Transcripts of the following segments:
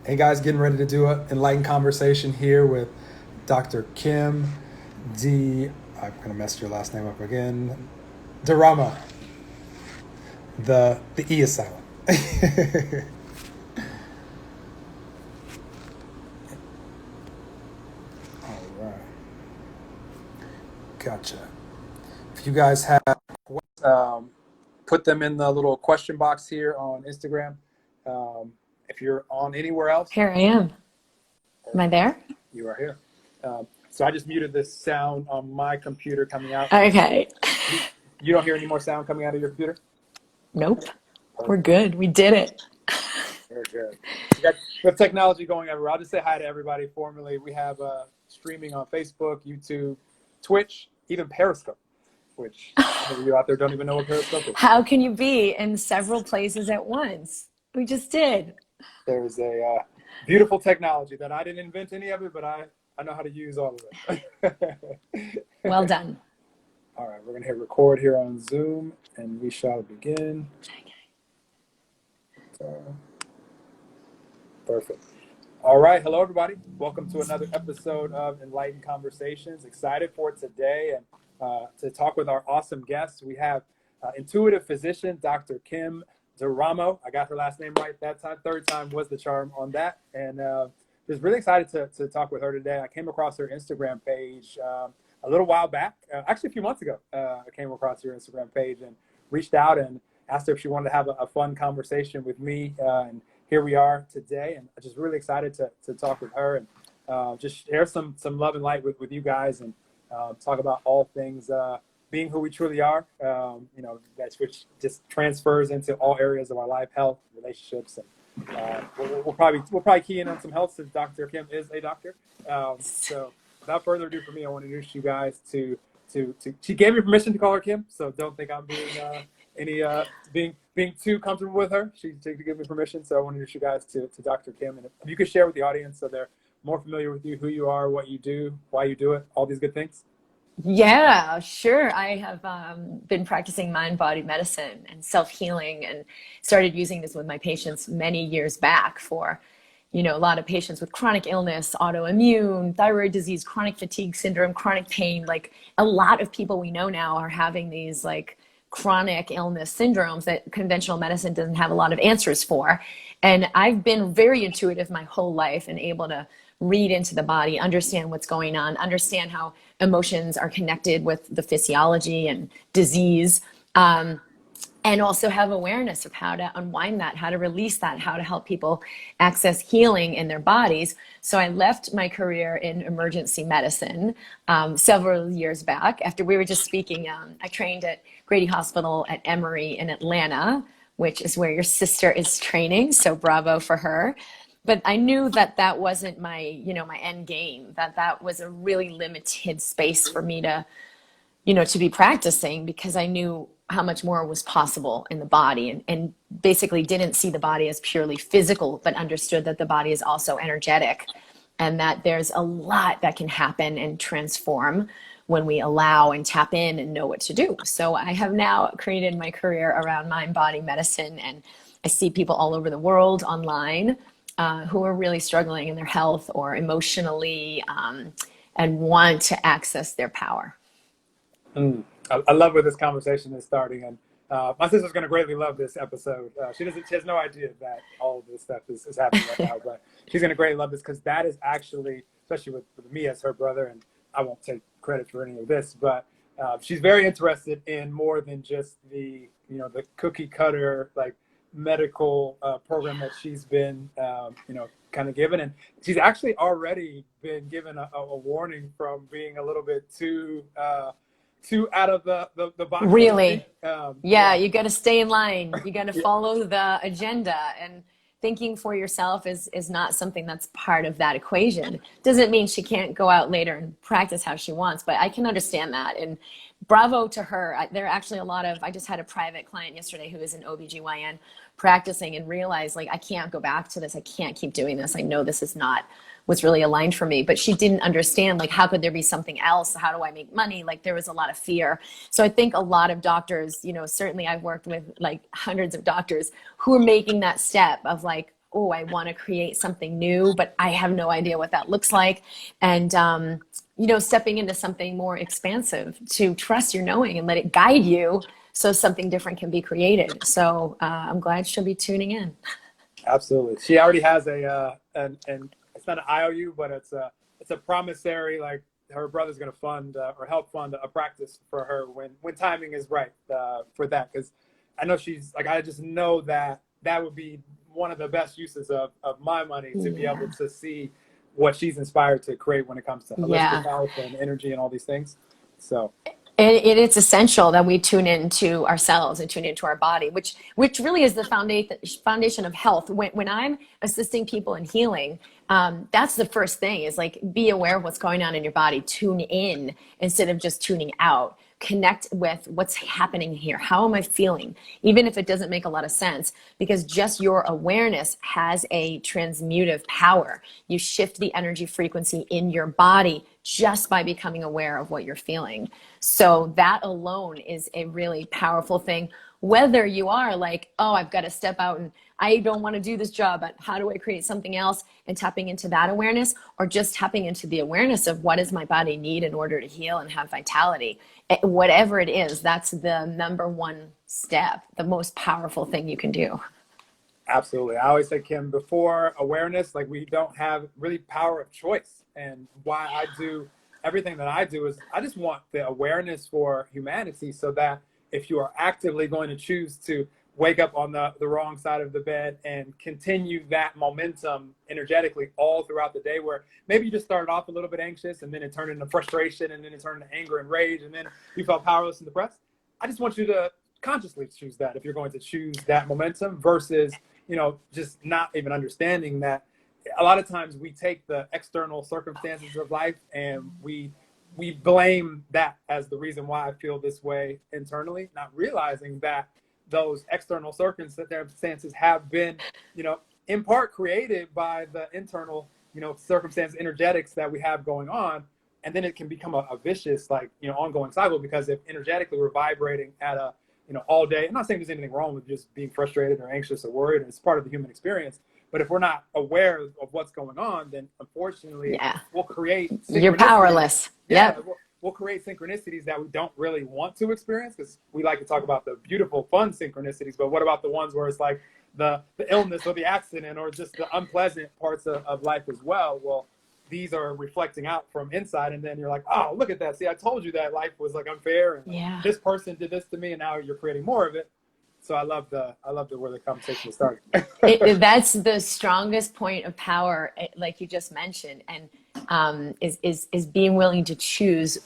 Hey guys, getting ready to do an enlightened conversation here with Dr. Kim D. I'm gonna mess your last name up again. Durama. The E is silent. All right, gotcha. If you guys have, um, put them in the little question box here on Instagram. If you're on anywhere else, Here I am. Am I there? you are here. So I just muted the sound on my computer coming out. Okay. You don't hear any more sound coming out of your computer? Nope. We're good. We did it. Very good. We have technology going everywhere. I'll just say hi to everybody formally. We have streaming on Facebook, YouTube, Twitch, even Periscope, which some of you out there don't even know what Periscope is. How can you be in several places at once? We just did. There's a beautiful technology that I didn't invent any of it, but I know how to use all of it. Well done. All right, we're going to hit record here on Zoom, and we shall begin. Perfect. All right. Hello, everybody. Welcome to another episode of Enlightened Conversations. Excited for today and to talk with our awesome guests. We have intuitive physician, Dr. Kim Duramo. I got her last name right that time. Third time was the charm on that. And just really excited to talk with her today. I came across her Instagram page a little while back, actually a few months ago. I came across her Instagram page and reached out and asked her if she wanted to have a fun conversation with me. And here we are today, and I'm just really excited to talk with her and just share some love and light with you guys and talk about all things being who we truly are. That's which just transfers into all areas of our life, health, relationships, and we'll probably key in on some health since Dr. Kim is a doctor. So without further ado, for me, I want to introduce you guys to. She gave me permission to call her Kim, so don't think I'm being being too comfortable with her. She gave me permission, so I want to introduce you guys to Dr. Kim. And if you could share with the audience so they're more familiar with you, who you are, what you do, why you do it, all these good things. Yeah, sure. I have been practicing mind-body medicine and self-healing and started using this with my patients many years back for, a lot of patients with chronic illness, autoimmune, thyroid disease, chronic fatigue syndrome, chronic pain. Like a lot of people we know now are having these like chronic illness syndromes that conventional medicine doesn't have a lot of answers for. And I've been very intuitive my whole life and able to read into the body, understand what's going on, understand how emotions are connected with the physiology and disease. And also have awareness of how to unwind that, how to release that, how to help people access healing in their bodies. So I left my career in emergency medicine several years back. After we were just speaking, I trained at Grady Hospital at Emory in Atlanta, which is where your sister is training. So bravo for her. But I knew that that wasn't my, my end game, that was a really limited space for me to be practicing, because I knew how much more was possible in the body, and basically didn't see the body as purely physical, but understood that the body is also energetic and that there's a lot that can happen and transform when we allow and tap in and know what to do. So I have now created my career around mind-body medicine, and I see people all over the world online who are really struggling in their health or emotionally and want to access their power. I love where this conversation is starting, and my sister's going to greatly love this episode. She has no idea that all of this stuff is happening right now, but she's going to greatly love this, because that is actually, especially with me as her brother, and I won't take credit for any of this, but she's very interested in more than just the cookie cutter like medical program that she's been kind of given, and she's actually already been given a warning from being a little bit too out of the box. Really? Yeah, you got to stay in line. You got to follow the agenda, and thinking for yourself is not something that's part of that equation. Doesn't mean she can't go out later and practice how she wants, but I can understand that. And bravo to her. There are actually a lot of, I just had a private client yesterday who is an OBGYN practicing and realized, like, I can't go back to this. I can't keep doing this. I know this is not what's really aligned for me, but she didn't understand, like, how could there be something else? How do I make money? Like, there was a lot of fear. So I think a lot of doctors, certainly I've worked with like hundreds of doctors who are making that step of like, oh, I want to create something new, but I have no idea what that looks like. And, you know, stepping into something more expansive, to trust your knowing and let it guide you so something different can be created. So I'm glad she'll be tuning in. Absolutely. She already has and it's not an IOU, but it's a promissory, like her brother's going to fund or help fund a practice for her when timing is right for that. Because I know she's like, I just know that that would be one of the best uses of my money, to be able to see what she's inspired to create when it comes to holistic health and energy and all these things. So it's essential that we tune into ourselves and tune into our body, which really is the foundation of health. When I'm assisting people in healing, that's the first thing, is like, be aware of what's going on in your body, tune in instead of just tuning out. Connect with what's happening here. How am I feeling? Even if it doesn't make a lot of sense, because just your awareness has a transmutive power. You shift the energy frequency in your body just by becoming aware of what you're feeling. So that alone is a really powerful thing. Whether you are like, oh, I've got to step out and I don't want to do this job, but how do I create something else, and tapping into that awareness, or just tapping into the awareness of what does my body need in order to heal and have vitality. Whatever it is, that's the number one step, the most powerful thing you can do. absolutely. I always say, Kim, before awareness, like, we don't have really power of choice. And why I do everything that I do is I just want the awareness for humanity, so that if you are actively going to choose to wake up on the wrong side of the bed and continue that momentum energetically all throughout the day, where maybe you just started off a little bit anxious and then it turned into frustration and then it turned into anger and rage and then you felt powerless and depressed. I just want you to consciously choose that, if you're going to choose that momentum, versus, you know, just not even understanding that a lot of times we take the external circumstances of life and we blame that as the reason why I feel this way internally, not realizing that those external circumstances have been, you know, in part created by the internal, you know, circumstance energetics that we have going on. And then it can become a vicious, like, you know, ongoing cycle, because if energetically we're vibrating at a, you know, all day, I'm not saying there's anything wrong with just being frustrated or anxious or worried, and it's part of the human experience. But if we're not aware of what's going on, then unfortunately we'll create You're powerless. We'll create synchronicities that we don't really want to experience, because we like to talk about the beautiful, fun synchronicities. But what about the ones where it's like the illness or the accident or just the unpleasant parts of life as well? Well, these are reflecting out from inside, and then you're like, oh, look at that. See, I told you that life was like unfair, and this person did this to me, and now you're creating more of it. So I love where the conversation is starting. That's the strongest point of power, like you just mentioned, and is being willing to choose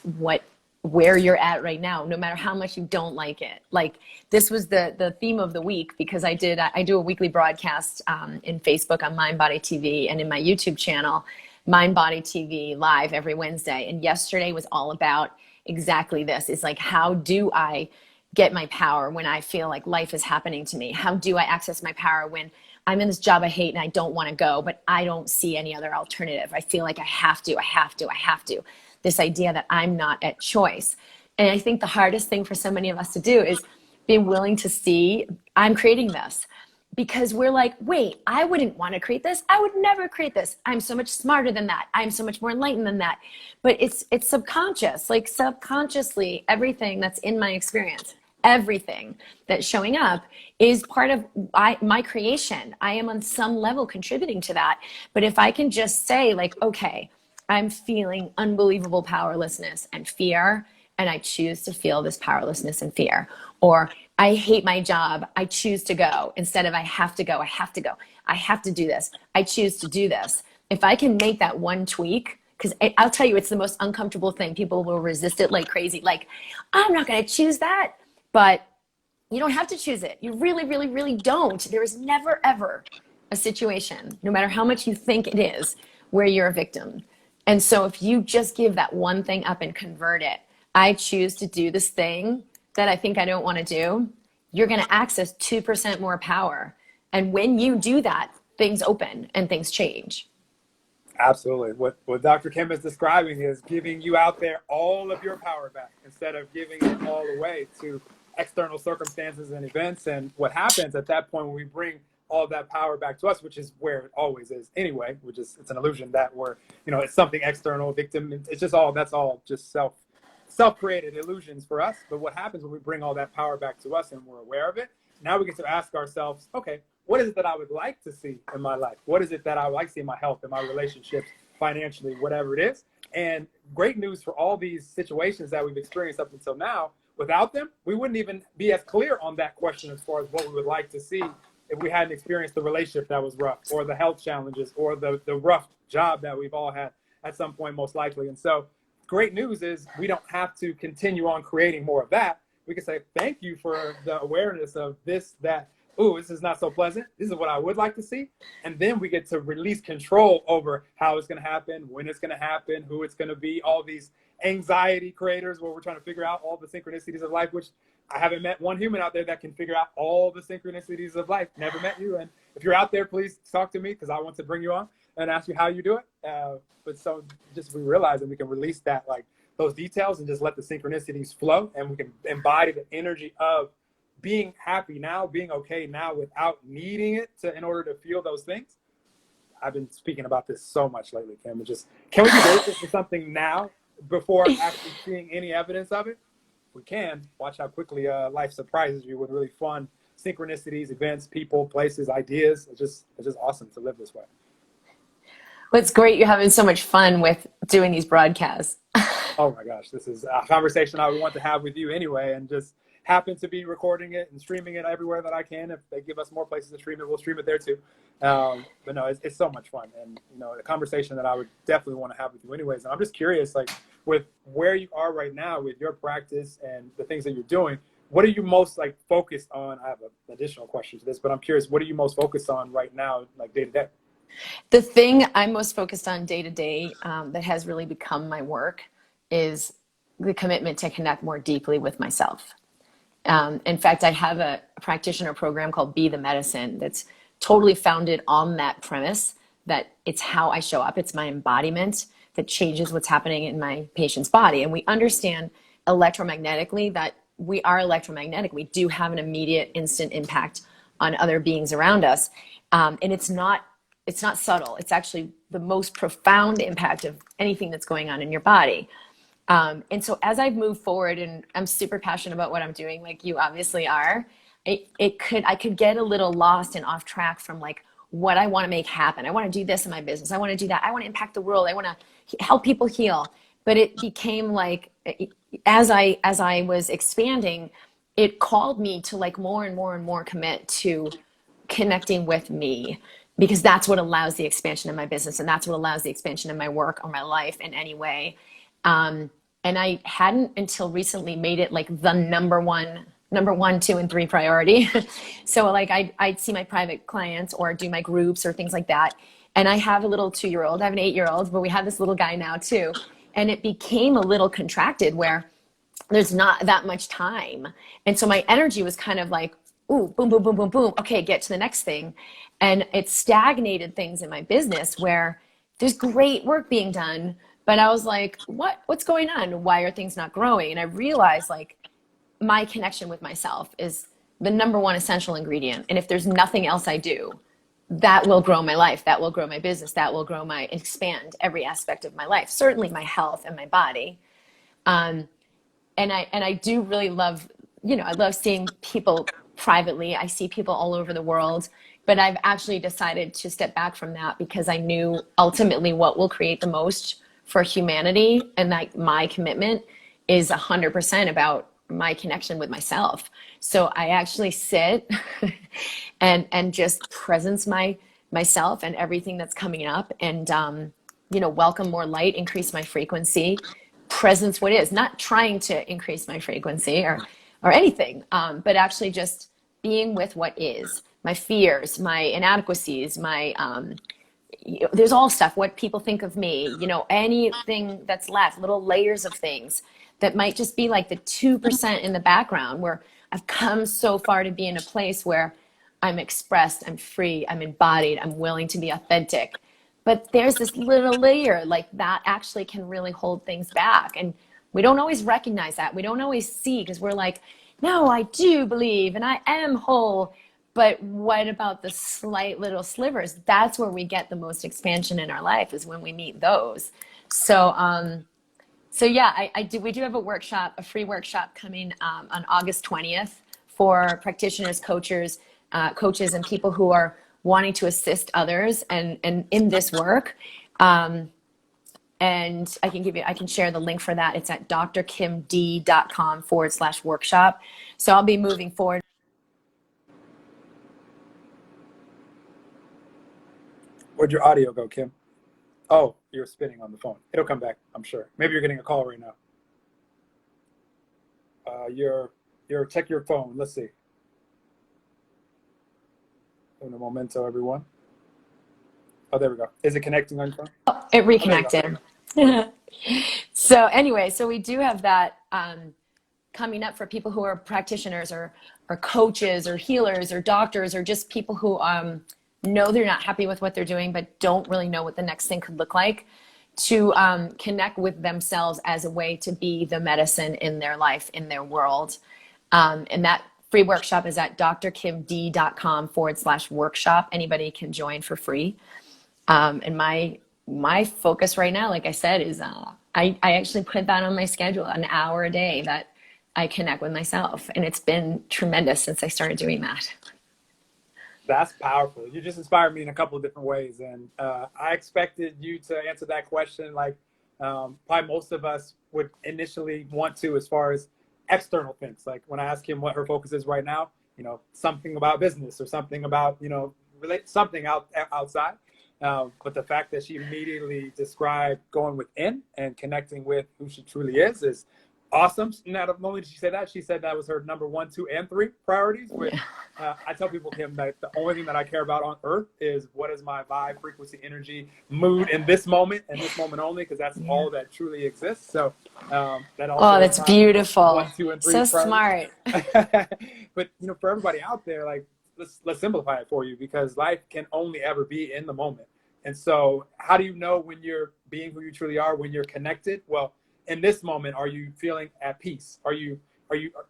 where you're at right now, no matter how much you don't like it. Like, this was the theme of the week, because I do a weekly broadcast in Facebook on Mind Body TV, and in my YouTube channel, Mind Body TV Live, every Wednesday. And yesterday was all about exactly this. It's like, how do I get my power when I feel like life is happening to me? How do I access my power when I'm in this job I hate and I don't want to go, but I don't see any other alternative? I feel like I have to. This idea that I'm not at choice. And I think the hardest thing for so many of us to do is being willing to see, I'm creating this. Because we're like, wait, I wouldn't want to create this. I would never create this. I'm so much smarter than that. I'm so much more enlightened than that. But it's subconscious, like subconsciously, everything that's in my experience, everything that's showing up is part of my creation. I am on some level contributing to that. But if I can just say, like, okay, I'm feeling unbelievable powerlessness and fear, and I choose to feel this powerlessness and fear. Or I hate my job, I choose to go, instead of I have to go, I have to do this, I choose to do this. If I can make that one tweak, because I'll tell you, it's the most uncomfortable thing. People will resist it like crazy. Like, I'm not going to choose that. But you don't have to choose it. You really, really, really don't. There is never, ever a situation, no matter how much you think it is, where you're a victim. And so if you just give that one thing up and convert it, I choose to do this thing that I think I don't want to do, you're going to access 2% more power. And when you do that, things open and things change. Absolutely. What Dr. Kim is describing is giving you out there all of your power back, instead of giving it all away to external circumstances and events. And what happens at that point, when we bring all that power back to us, which is where it always is anyway, which is, it's an illusion that we're, you know, it's something external, victim. It's just all, that's all just self-created illusions for us. But what happens when we bring all that power back to us and we're aware of it? Now we get to ask ourselves, okay, what is it that I would like to see in my life? What is it that I would like to see in my health, in my relationships, financially, whatever it is? And great news for all these situations that we've experienced up until now. Without them, we wouldn't even be as clear on that question as far as what we would like to see if we hadn't experienced the relationship that was rough, or the health challenges, or the rough job that we've all had at some point, most likely. And so great news is we don't have to continue on creating more of that. We can say, thank you for the awareness of this, that, ooh, this is not so pleasant. This is what I would like to see. And then we get to release control over how it's going to happen, when it's going to happen, who it's going to be, all these anxiety creators where we're trying to figure out all the synchronicities of life, which I haven't met one human out there that can figure out all the synchronicities of life. Never met you. And if you're out there, please talk to me, because I want to bring you on and ask you how you do it. But so just we realize that we can release that, like those details, and just let the synchronicities flow, and we can embody the energy of being happy now, being okay now, without needing it to in order to feel those things. I've been speaking about this so much lately, Kim. Just, can we be grateful for something now before actually seeing any evidence of it? If we can, watch how quickly life surprises you with really fun synchronicities, events, people, places, ideas. It's just awesome to live this way. Well, it's great you're having so much fun with doing these broadcasts. Oh my gosh, this is a conversation I would want to have with you anyway, and just happen to be recording it and streaming it everywhere that I can. If they give us more places to stream it, we'll stream it there too. But no, it's so much fun, and you know, a conversation that I would definitely want to have with you anyways. And I'm just curious, like with where you are right now with your practice and the things that you're doing, what are you most like focused on? I have an additional question to this, but I'm curious, what are you most focused on right now, like day to day? The thing I'm most focused on day to day that has really become my work is the commitment to connect more deeply with myself. In fact, I have a practitioner program called Be the Medicine that's totally founded on that premise that it's how I show up. It's my embodiment that changes what's happening in my patient's body. And we understand electromagnetically that we are electromagnetic. We do have an immediate, instant impact on other beings around us. And it's not subtle. It's actually the most profound impact of anything that's going on in your body. And so as I've moved forward, and I'm super passionate about what I'm doing, like you obviously are, I could get a little lost and off track from like what I want to make happen. I want to do this in my business. I want to do that. I want to impact the world. I want to help people heal. But it became like, as I was expanding, it called me to like more and more and more commit to connecting with me, because that's what allows the expansion of my business, and that's what allows the expansion of my work or my life in any way. And I hadn't until recently made it like the number one, 2, and 3 priority. So like I'd see my private clients or do my groups or things like that. And I have a little 2-year-old, I have an 8-year-old, but we have this little guy now too. And it became a little contracted where there's not that much time. And so my energy was kind of like, ooh, boom, boom, boom, boom, boom. Okay, get to the next thing. And it stagnated things in my business where there's great work being done, but I was like, what's going on? Why are things not growing? And I realized like my connection with myself is the number one essential ingredient. And if there's nothing else I do, that will grow my life. That will grow my business. That will expand every aspect of my life. Certainly my health and my body. And I do really love, I love seeing people privately. I see people all over the world, but I've actually decided to step back from that because I knew ultimately what will create the most for humanity, and like my commitment is 100% about my connection with myself. So I actually sit and just presence myself and everything that's coming up, and welcome more light, increase my frequency, presence what is, not trying to increase my frequency or anything, but actually just being with what is, my fears, my inadequacies, my there's all stuff, what people think of me, anything that's left, little layers of things that might just be like the 2% in the background, where I've come so far to be in a place where I'm expressed, I'm free, I'm embodied, I'm willing to be authentic. But there's this little layer like that actually can really hold things back. And we don't always recognize that. We don't always see, because we're like, no, I do believe and I am whole. But what about the slight little slivers? That's where we get the most expansion in our life, is when we meet those. So, so yeah, we do have a workshop, a free workshop coming on August 20th for practitioners, coaches, and people who are wanting to assist others and in this work. And I can share the link for that. It's at drkimd.com/workshop. So I'll be moving forward. Where'd your audio go, Kim? Oh, you're spinning on the phone. It'll come back, I'm sure. Maybe you're getting a call right now. Check your phone. Let's see. Un momento, everyone. Oh, there we go. Is it connecting on your phone? Oh, it reconnected. So anyway, so we do have that coming up for people who are practitioners or coaches or healers or doctors, or just people who know they're not happy with what they're doing but don't really know what the next thing could look like, to connect with themselves as a way to be the medicine in their life, in their world. And that free workshop is at drkimd.com/workshop. Anybody can join for free. And my focus right now, like I said, is I actually put that on my schedule, an hour a day that I connect with myself. And it's been tremendous since I started doing that. That's powerful. You just inspired me in a couple of different ways. And I expected you to answer that question like probably most of us would initially want to, as far as external things. Like when I ask him what her focus is right now, something about business or something about, something outside. But the fact that she immediately described going within and connecting with who she truly is awesome. Not only did she say that, she said that was her number 1, 2, and 3 priorities. Which I tell people, Kim, that the only thing that I care about on earth is what is my vibe, frequency, energy, mood in this moment and this moment only, because that's all that truly exists. So that also. Oh, that's beautiful. 1, 2, and 3. So priorities. smart. But for everybody out there, like let's simplify it for you, because life can only ever be in the moment. And so how do you know when you're being who you truly are, when you're connected? Well, in this moment, are you feeling at peace?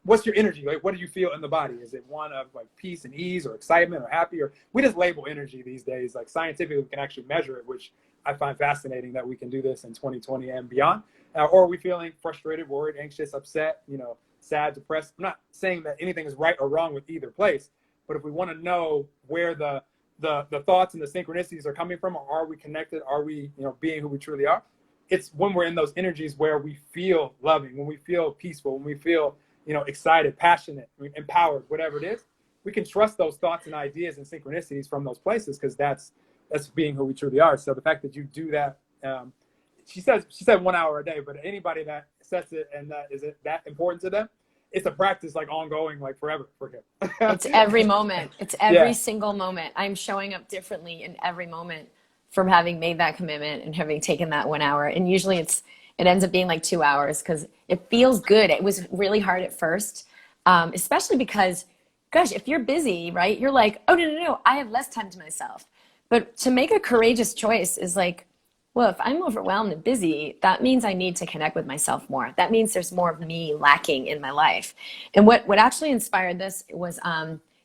What's your energy? Like, what do you feel in the body? Is it one of like peace and ease or excitement or happy? Or we just label energy these days. Like scientifically, we can actually measure it, which I find fascinating that we can do this in 2020 and beyond. Or are we feeling frustrated, worried, anxious, upset, sad, depressed? I'm not saying that anything is right or wrong with either place, but if we want to know where the thoughts and the synchronicities are coming from, or are we connected? Are we, being who we truly are? It's when we're in those energies where we feel loving, when we feel peaceful, when we feel, excited, passionate, empowered, whatever it is, we can trust those thoughts and ideas and synchronicities from those places, because that's being who we truly are. So the fact that you do that, she said 1 hour a day, but anybody that sets it and that is it that important to them, it's a practice like ongoing, like forever for him. It's every moment. It's every single moment. I'm showing up differently in every moment from having made that commitment and having taken that 1 hour. And usually it ends up being like 2 hours, because it feels good. It was really hard at first, especially because, gosh, if you're busy, right, you're like, oh, no, I have less time to myself. But to make a courageous choice is like, well, if I'm overwhelmed and busy, that means I need to connect with myself more. That means there's more of me lacking in my life. And what actually inspired this was,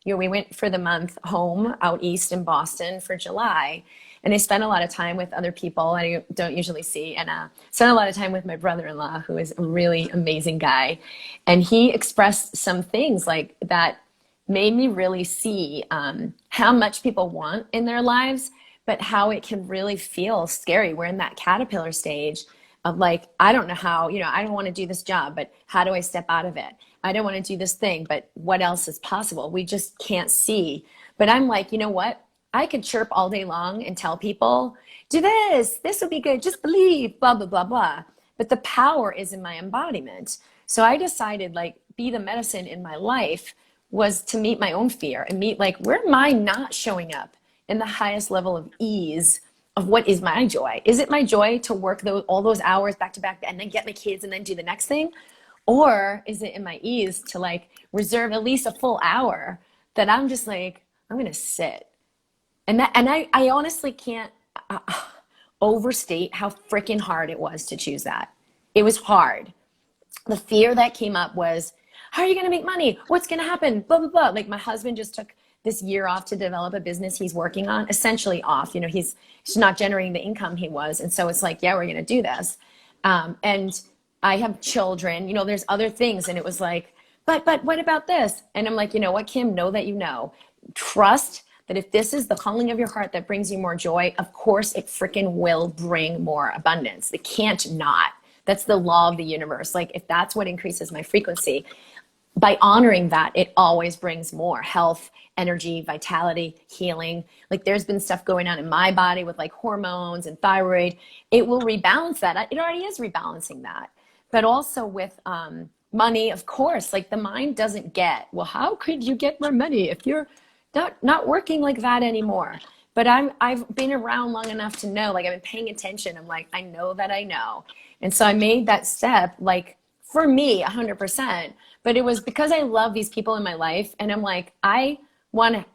we went for the month home out east in Boston for July. And I spent a lot of time with other people I don't usually see. And spent a lot of time with my brother-in-law, who is a really amazing guy. And he expressed some things like that made me really see how much people want in their lives, but how it can really feel scary. We're in that caterpillar stage of like, I don't know how, I don't want to do this job, but how do I step out of it? I don't want to do this thing, but what else is possible? We just can't see. But I'm like, you know what? I could chirp all day long and tell people, do this will be good, just believe, blah, blah, blah, blah. But the power is in my embodiment. So I decided, like, be the medicine in my life was to meet my own fear and meet, like, where am I not showing up in the highest level of ease of what is my joy? Is it my joy to work all those hours back to back and then get my kids and then do the next thing? Or is it in my ease to like reserve at least a full hour that I'm just like, I'm going to sit. And I honestly can't overstate how freaking hard it was to choose that. It was hard. The fear that came up was, how are you going to make money? What's going to happen? Blah, blah, blah. Like my husband just took this year off to develop a business he's working on, essentially off. You know, he's not generating the income he was. And so it's like, yeah, we're going to do this. And I have children, you know, there's other things. And it was like, but what about this? And I'm like, you know what, Kim, know that you know. Trust that if this is the calling of your heart that brings you more joy, of course it freaking will bring more abundance. It can't not. That's the law of the universe. Like if that's what increases my frequency, by honoring that, it always brings more health, energy, vitality, healing. Like there's been stuff going on in my body with like hormones and thyroid. It will rebalance that. It already is rebalancing that. But also with money, of course, like the mind doesn't get, well, how could you get more money if you're not working like that anymore? But I've been around long enough to know, like I've been paying attention. I'm like, I know that I know. And so I made that step, like for me, 100%. But it was because I love these people in my life. And I'm like, I want to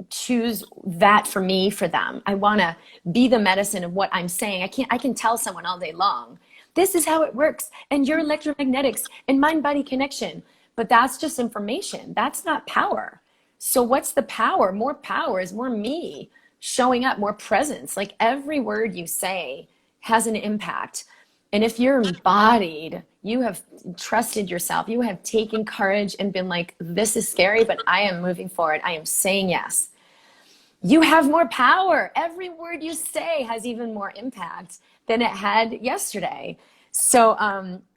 choose that for me, for them. I want to be the medicine of what I'm saying. I can tell someone all day long, this is how it works. And your electromagnetics and mind-body connection. But that's just information. That's not power. So what's the power? More power is more me showing up, more presence. Like every word you say has an impact. And if you're embodied, you have trusted yourself, you have taken courage and been like, this is scary, but I am moving forward. I am saying yes. You have more power. Every word you say has even more impact than it had yesterday. So,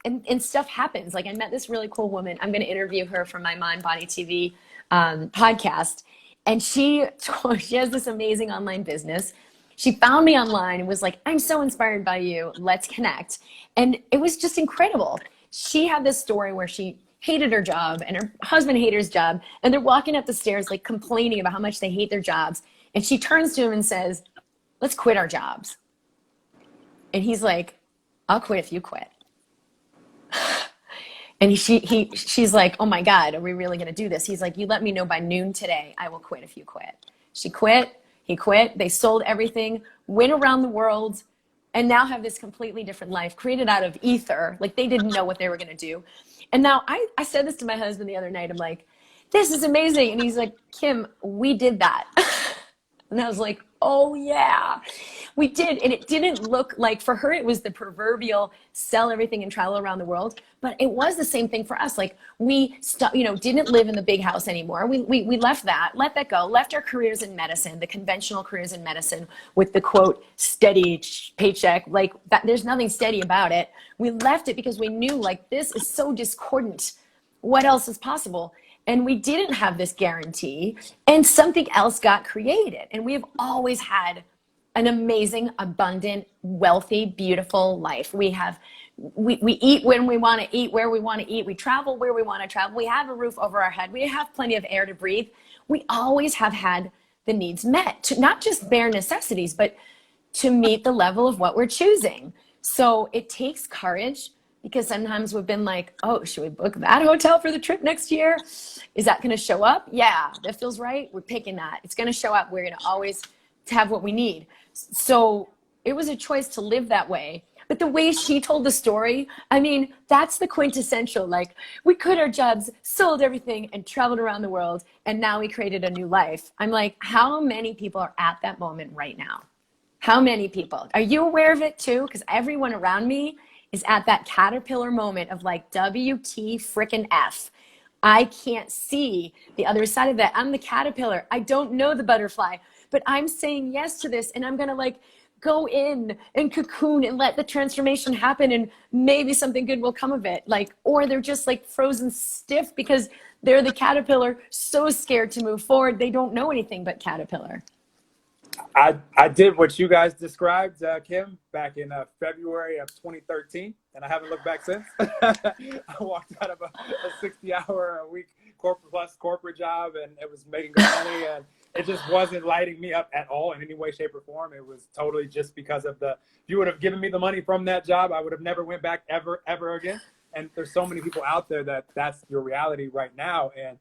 and stuff happens. Like I met this really cool woman. I'm going to interview her for my Mind Body TV podcast. And she has this amazing online business. She found me online and was like, I'm so inspired by you. Let's connect. And it was just incredible. She had this story where she hated her job and her husband hated his job. And they're walking up the stairs, like complaining about how much they hate their jobs. And she turns to him and says, let's quit our jobs. And he's like, I'll quit if you quit. And she's like, oh my God, are we really going to do this? He's like, you let me know by noon today. I will quit if you quit. She quit. He quit. They sold everything, went around the world, and now have this completely different life created out of ether. Like they didn't know what they were going to do. And now I said this to my husband the other night. I'm like, this is amazing. And he's like, Kim, we did that. And I was like, oh yeah, we did. And it didn't look like, for her, it was the proverbial sell everything and travel around the world. But it was the same thing for us. Like we didn't live in the big house anymore. We left that, let that go, left our careers in medicine, the conventional careers in medicine with the quote, steady paycheck. Like that, there's nothing steady about it. We left it because we knew like, this is so discordant. What else is possible? And we didn't have this guarantee, and something else got created. And we have always had an amazing, abundant, wealthy, beautiful life. We eat when we want to eat, where we want to eat. We travel where we want to travel. We have a roof over our head. We have plenty of air to breathe. We always have had the needs met, to not just bare necessities, but to meet the level of what we're choosing. So it takes courage. Because sometimes we've been like, oh, should we book that hotel for the trip next year? Is that going to show up? Yeah, that feels right. We're picking that. It's going to show up. We're going to always have what we need. So it was a choice to live that way. But the way she told the story, I mean, that's the quintessential. Like we quit our jobs, sold everything, and traveled around the world. And now we created a new life. I'm like, how many people are at that moment right now? How many people? Are you aware of it too? Because everyone around me is at that caterpillar moment of like, WT frickin' F. I can't see the other side of that. I'm the caterpillar. I don't know the butterfly, but I'm saying yes to this, and I'm going to like go in and cocoon and let the transformation happen, and maybe something good will come of it. Like, or they're just like frozen stiff because they're the caterpillar, so scared to move forward. They don't know anything but caterpillar. I did what you guys described, Kim, back in February of 2013, and I haven't looked back since. I walked out of a 60-hour-a-week corporate job, and it was making good money, and it just wasn't lighting me up at all in any way, shape, or form. It was totally just because of if you would have given me the money from that job, I would have never went back ever again. And there's so many people out there that's your reality right now. And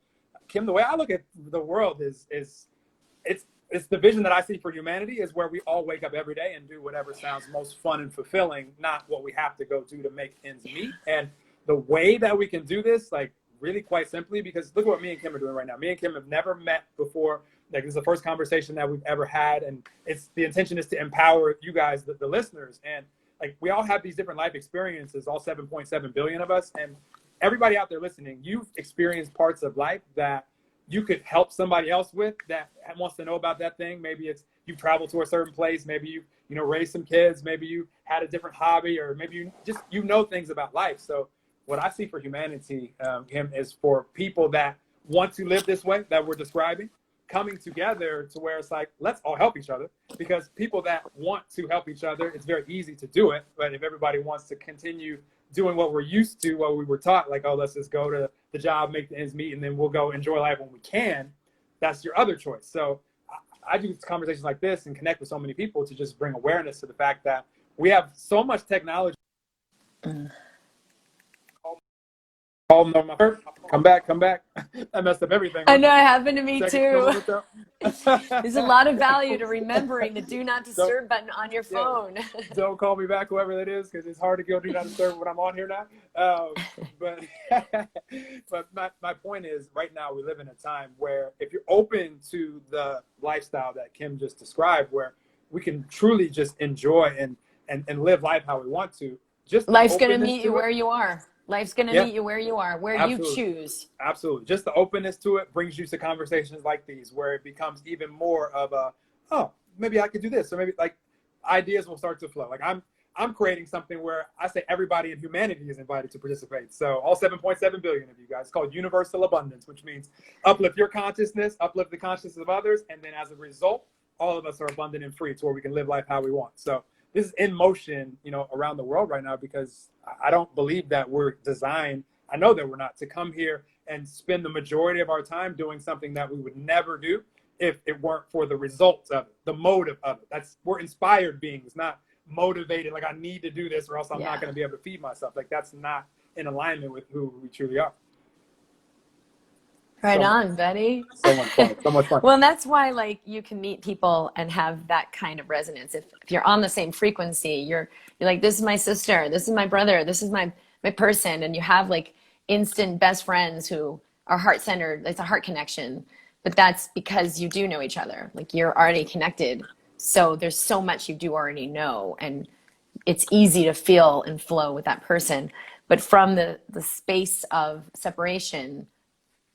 Kim, the way I look at the world is it's the vision that I see for humanity is where we all wake up every day and do whatever sounds most fun and fulfilling, not what we have to go do to make ends meet. And the way that we can do this, like really quite simply, because look at what me and Kim are doing right now. Me and Kim have never met before. Like, this is the first conversation that we've ever had, and the intention is to empower you guys, the listeners. And like, we all have these different life experiences, all 7.7 billion of us, and everybody out there listening, you've experienced parts of life that you could help somebody else with that wants to know about that thing. Maybe it's you've traveled to a certain place, maybe you raised some kids, maybe you had a different hobby, or maybe you know things about life. So what I see for humanity, Kim, is for people that want to live this way that we're describing, coming together to where it's like, let's all help each other. Because people that want to help each other, it's very easy to do it. But if everybody wants to continue doing what we're used to, what we were taught, like, oh, let's just go to the job, make the ends meet, and then we'll go enjoy life when we can, that's your other choice. So I do conversations like this and connect with so many people to just bring awareness to the fact that we have so much technology. Oh no, come back. I messed up everything. I know, it happened to me too. There's a lot of value to remembering the do not disturb button on your phone. Yeah, don't call me back, whoever that is, because it's hard to go do not disturb when I'm on here now. But my point is, right now we live in a time where if you're open to the lifestyle that Kim just described, where we can truly just enjoy and live life how we want to, just life's gonna meet you where you are. Life's going to meet you where you are, where Absolutely. You choose. Absolutely. Just the openness to it brings you to conversations like these, where it becomes even more of a, oh, maybe I could do this. Or maybe like ideas will start to flow. Like I'm creating something where I say everybody in humanity is invited to participate. So all 7.7 billion of you guys. It's called universal abundance, which means uplift your consciousness, uplift the consciousness of others. And then as a result, all of us are abundant and free to where we can live life how we want. So this is in motion, around the world right now, because I don't believe that we're designed, I know that we're not, to come here and spend the majority of our time doing something that we would never do if it weren't for the results of it, the motive of it. We're inspired beings, not motivated, like I need to do this or else I'm not going to be able to feed myself. Like, that's not in alignment with who we truly are. Right on, Betty. So much fun. Well, and that's why, like, you can meet people and have that kind of resonance. If you're on the same frequency, you're like, this is my sister, this is my brother, this is my person, and you have like instant best friends who are heart-centered. It's a heart connection, but that's because you do know each other. Like, you're already connected. So there's so much you do already know, and it's easy to feel and flow with that person. But from the space of separation,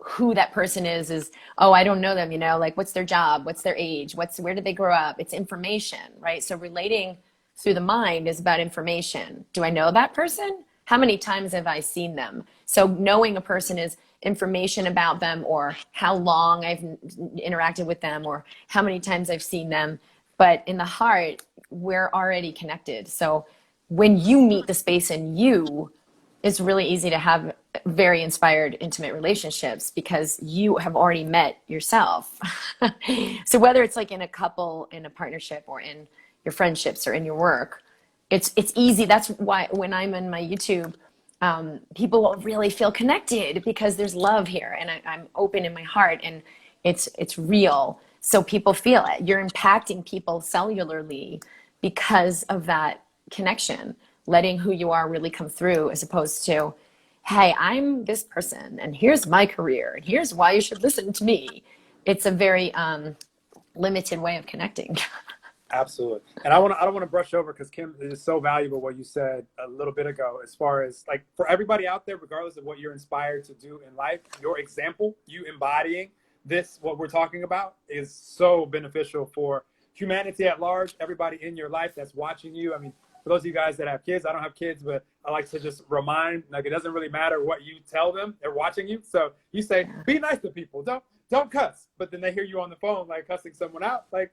who that person is, oh, I don't know them, like, what's their job, what's their age, where did they grow up? It's information, right? So relating through the mind is about information. Do I know that person? How many times have I seen them? So knowing a person is information about them, or how long I've interacted with them, or how many times I've seen them. But in the heart, we're already connected. So when you meet the space in you, it's really easy to have very inspired, intimate relationships because you have already met yourself. So whether it's like in a couple, in a partnership, or in your friendships, or in your work, it's easy. That's why when I'm in my YouTube, people will really feel connected because there's love here, and I'm open in my heart, and it's real. So people feel it. You're impacting people cellularly because of that connection, letting who you are really come through, as opposed to, hey, I'm this person and here's my career and here's why you should listen to me. It's a very limited way of connecting. Absolutely. And I don't want to brush over, because Kim, it is so valuable what you said a little bit ago, as far as like, for everybody out there, regardless of what you're inspired to do in life, your example, you embodying this, what we're talking about, is so beneficial for humanity at large, everybody in your life that's watching you. I mean, for those of you guys that have kids, I don't have kids, but I like to just remind, like, it doesn't really matter what you tell them, they're watching you. So you say, be nice to people, don't cuss, but then they hear you on the phone, like, cussing someone out, like,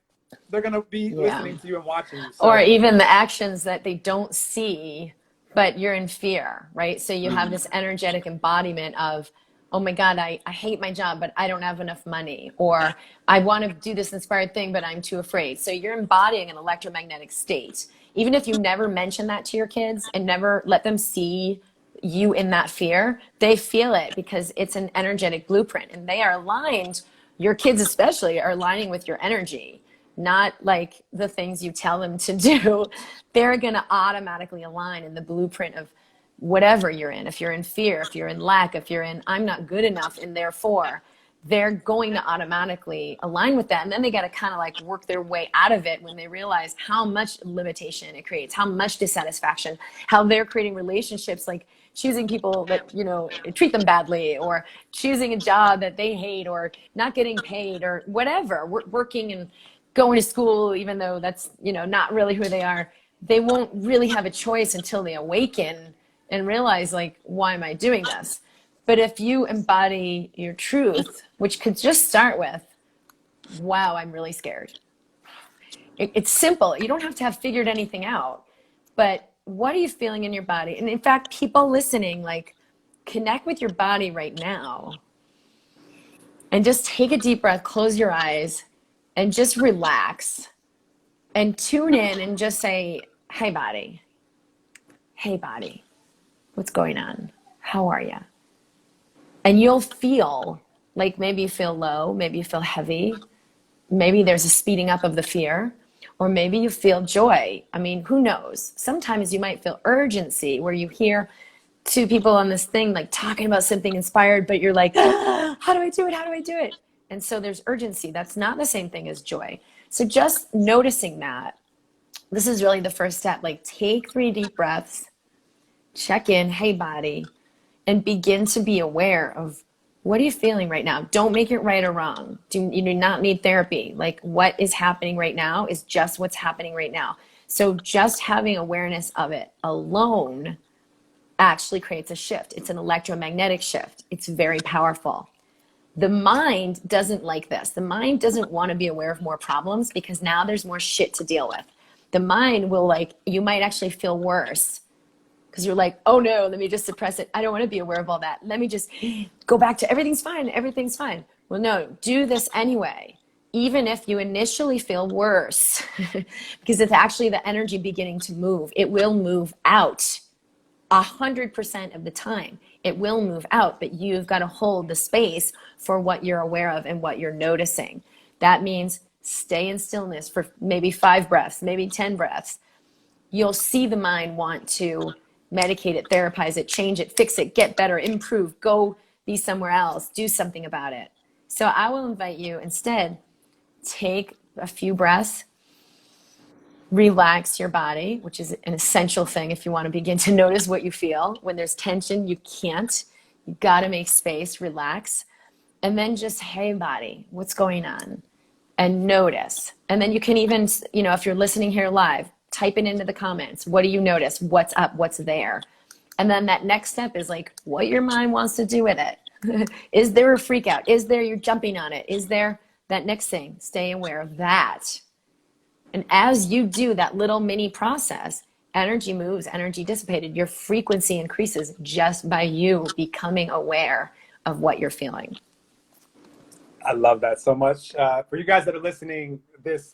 they're going to be listening to you and watching you. So. Or even the actions that they don't see, but you're in fear, right? So you have this energetic embodiment of, oh my God, I hate my job, but I don't have enough money. Or I want to do this inspired thing, but I'm too afraid. So you're embodying an electromagnetic state. Even if you never mention that to your kids and never let them see you in that fear, they feel it because it's an energetic blueprint, and they are aligned. Your kids especially are aligning with your energy, not like the things you tell them to do. They're going to automatically align in the blueprint of whatever you're in. If you're in fear, if you're in lack, if you're in I'm not good enough, and therefore they're going to automatically align with that. And then they got to kind of like work their way out of it when they realize how much limitation it creates, how much dissatisfaction, how they're creating relationships, like choosing people that, you know, treat them badly, or choosing a job that they hate, or not getting paid, or whatever, working and going to school, even though that's, you know, not really who they are. They won't really have a choice until they awaken and realize, like, why am I doing this? But if you embody your truth, which could just start with, wow, I'm really scared. It's simple. You don't have to have figured anything out. But what are you feeling in your body? And in fact, people listening, like, connect with your body right now and just take a deep breath, close your eyes, and just relax and tune in and just say, hey, body. Hey, body. What's going on? How are you? And you'll feel like maybe you feel low, maybe you feel heavy, maybe there's a speeding up of the fear, or maybe you feel joy. I mean, who knows? Sometimes you might feel urgency, where you hear two people on this thing like talking about something inspired, but you're like, ah, how do I do it? How do I do it? And so there's urgency. That's not the same thing as joy. So just noticing that, this is really the first step. Like, take 3 deep breaths, check in, hey, body, and begin to be aware of, what are you feeling right now? Don't make it right or wrong. You do not need therapy. Like, what is happening right now is just what's happening right now. So just having awareness of it alone actually creates a shift. It's an electromagnetic shift. It's very powerful. The mind doesn't like this. The mind doesn't want to be aware of more problems, because now there's more shit to deal with. The mind will, like, you might actually feel worse, because you're like, oh no, let me just suppress it. I don't want to be aware of all that. Let me just go back to everything's fine. Everything's fine. Well, no, do this anyway, even if you initially feel worse, because it's actually the energy beginning to move. It will move out 100% of the time. It will move out, but you've got to hold the space for what you're aware of and what you're noticing. That means stay in stillness for maybe 5 breaths, maybe 10 breaths. You'll see the mind want to medicate it, therapize it, change it, fix it, get better, improve, go be somewhere else, do something about it. So I will invite you, instead, take a few breaths, relax your body, which is an essential thing if you want to begin to notice what you feel. When there's tension, you can't. You got to make space, relax, and then just, hey, body, what's going on? And notice. And then you can even, you know, if you're listening here live, type it into the comments. What do you notice? What's up? What's there? And then that next step is like, what your mind wants to do with it. Is there a freak out? Is there, you're jumping on it? Is there that next thing? Stay aware of that. And as you do that little mini process, energy moves, energy dissipated, your frequency increases just by you becoming aware of what you're feeling. I love that so much. For you guys that are listening,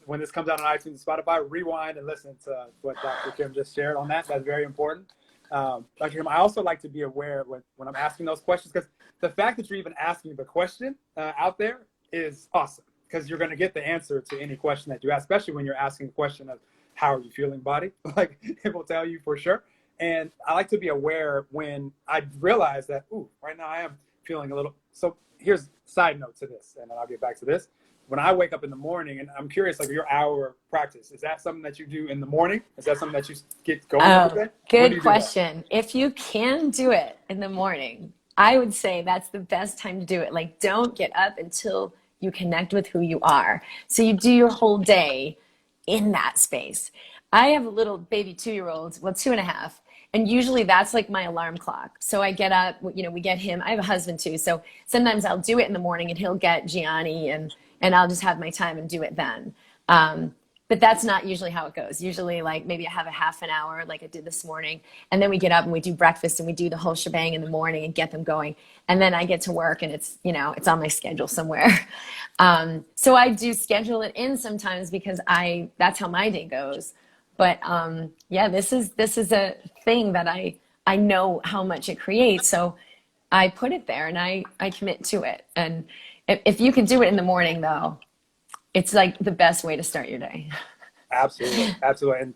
when this comes out on iTunes and Spotify, rewind and listen to what Dr. Kim just shared on that. That's very important. Dr. Kim, I also like to be aware when I'm asking those questions, because the fact that you're even asking the question out there is awesome, because you're going to get the answer to any question that you ask, especially when you're asking the question of, how are you feeling, body? Like, it will tell you for sure. And I like to be aware when I realize that, ooh, right now I am feeling a little. So here's a side note to this, and then I'll get back to this. When I wake up in the morning, and I'm curious, like, your hour practice, is that something that you do in the morning? Is that something that you get going with? Good question. If you can do it in the morning, I would say that's the best time to do it. Like, don't get up until you connect with who you are. So you do your whole day in that space. I have a little baby 2-year-old, well, 2.5. And usually that's like my alarm clock. So I get up, you know, we get him. I have a husband too. So sometimes I'll do it in the morning and he'll get Gianni, and I'll just have my time and do it then. But that's not usually how it goes. Usually, like, maybe I have a half an hour like I did this morning, and then we get up and we do breakfast and we do the whole shebang in the morning and get them going. And then I get to work and it's, you know, it's on my schedule somewhere. So I do schedule it in sometimes because that's how my day goes. But yeah, this is a thing that I know how much it creates. So I put it there and I commit to it. And if you can do it in the morning, though, it's like the best way to start your day. Absolutely. Absolutely. And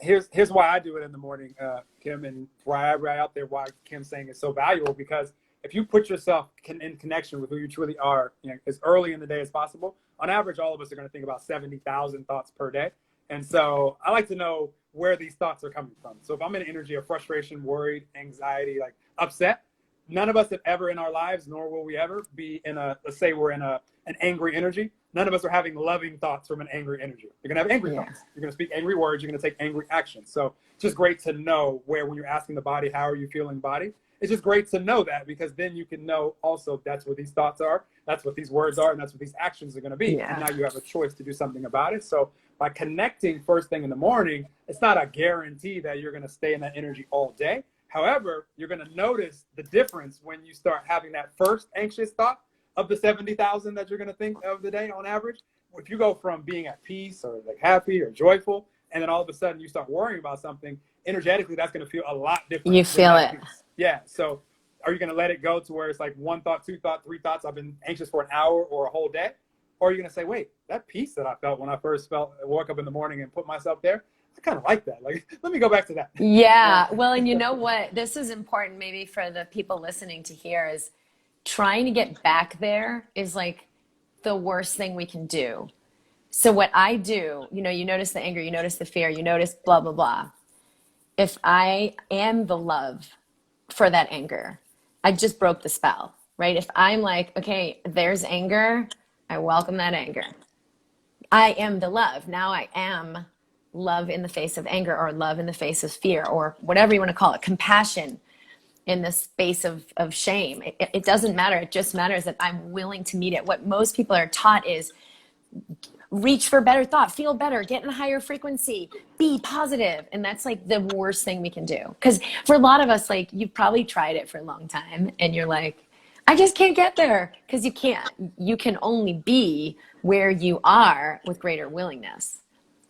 here's why I do it in the morning, Kim, and why Kim's saying it's so valuable, because if you put yourself in connection with who you truly are, as early in the day as possible, on average, all of us are going to think about 70,000 thoughts per day. And so I like to know where these thoughts are coming from. So if I'm in an energy of frustration, worried, anxiety, like upset, none of us have ever in our lives, nor will we ever be in let's say we're in an angry energy. None of us are having loving thoughts from an angry energy. You're going to have angry thoughts. You're going to speak angry words. You're going to take angry actions. So it's just great to know where, when you're asking the body, how are you feeling, body? It's just great to know that, because then you can know also that's what these thoughts are, that's what these words are, and that's what these actions are going to be. And now you have a choice to do something about it. So by connecting first thing in the morning, it's not a guarantee that you're going to stay in that energy all day. However, you're going to notice the difference when you start having that first anxious thought of the 70,000 that you're going to think of the day on average. If you go from being at peace or like happy or joyful, and then all of a sudden you start worrying about something, energetically, that's going to feel a lot different. You feel it. Peace. Yeah. So are you going to let it go to where it's like one thought, two thoughts, three thoughts? I've been anxious for an hour or a whole day. Or are you going to say, wait, that peace that I felt when I first woke up in the morning and put myself there, I kind of like that. Like, let me go back to that. Yeah. Well, and you know what? This is important maybe for the people listening to hear, is trying to get back there is like the worst thing we can do. So what I do, you notice the anger, you notice the fear, you notice blah, blah, blah. If I am the love for that anger, I just broke the spell, right? If I'm like, okay, there's anger, I welcome that anger. I am the love. Now I am love in the face of anger, or love in the face of fear, or whatever you want to call it, compassion in the space of shame. It doesn't matter. It just matters that I'm willing to meet it. What most people are taught is reach for better thought, feel better, get in a higher frequency, be positive. And that's like the worst thing we can do. Because for a lot of us, like, you've probably tried it for a long time and you're like, I just can't get there. Because you can't. You can only be where you are with greater willingness.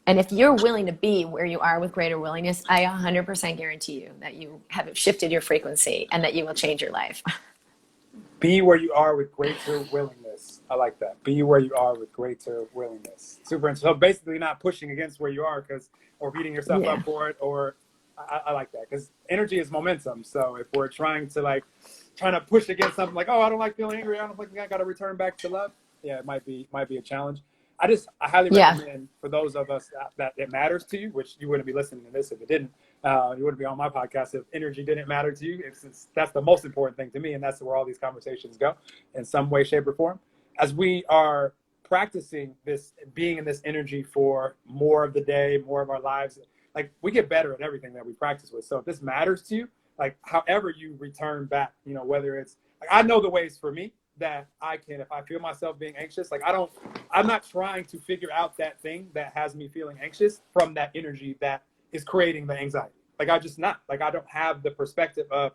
And if you're willing to be where you are with greater willingness, I 100% guarantee you that you have shifted your frequency and that you will change your life. Be where you are with greater willingness. I like that. Be where you are with greater willingness. Super interesting. So basically not pushing against where you are or beating yourself up for it. Or I like that, because energy is momentum. So if we're trying to push against something like, oh, I don't like feeling angry, I don't think I got to return back to love. Yeah, it might be a challenge. I highly recommend for those of us that it matters to you, which you wouldn't be listening to this if it didn't. You wouldn't be on my podcast if energy didn't matter to you. That's the most important thing to me, and that's where all these conversations go in some way, shape, or form. As we are practicing this, being in this energy for more of the day, more of our lives, like, we get better at everything that we practice with. So if this matters to you, like, however you return back, whether it's like, I know the ways for me that I can, if I feel myself being anxious, like, I'm not trying to figure out that thing that has me feeling anxious from that energy that is creating the anxiety. Like, I don't have the perspective of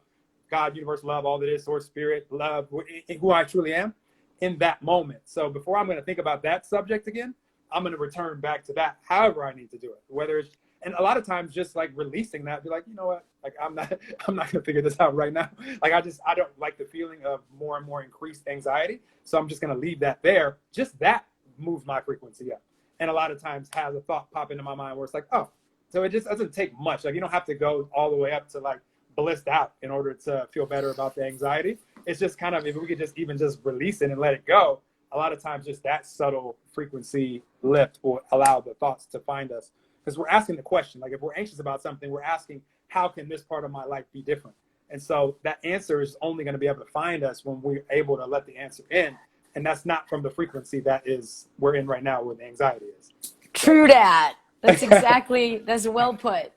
God, universe, love, all that is, source, spirit, love, who I truly am in that moment. So before I'm going to think about that subject again, I'm going to return back to that however I need to do it. Whether it's, and a lot of times just like releasing that, be like, you know what, like, I'm not going to figure this out right now. Like, I don't like the feeling of more and more increased anxiety. So I'm just going to leave that there. Just that moves my frequency up. And a lot of times has a thought pop into my mind where it's like, oh, so it just doesn't take much. Like, you don't have to go all the way up to like blissed out in order to feel better about the anxiety. It's just kind of, if we could just release it and let it go, a lot of times just that subtle frequency lift will allow the thoughts to find us. Because we're asking the question, like, if we're anxious about something, we're asking, how can this part of my life be different? And so that answer is only going to be able to find us when we're able to let the answer in. And that's not from the frequency that we're in right now, where the anxiety is. True that. That's well put.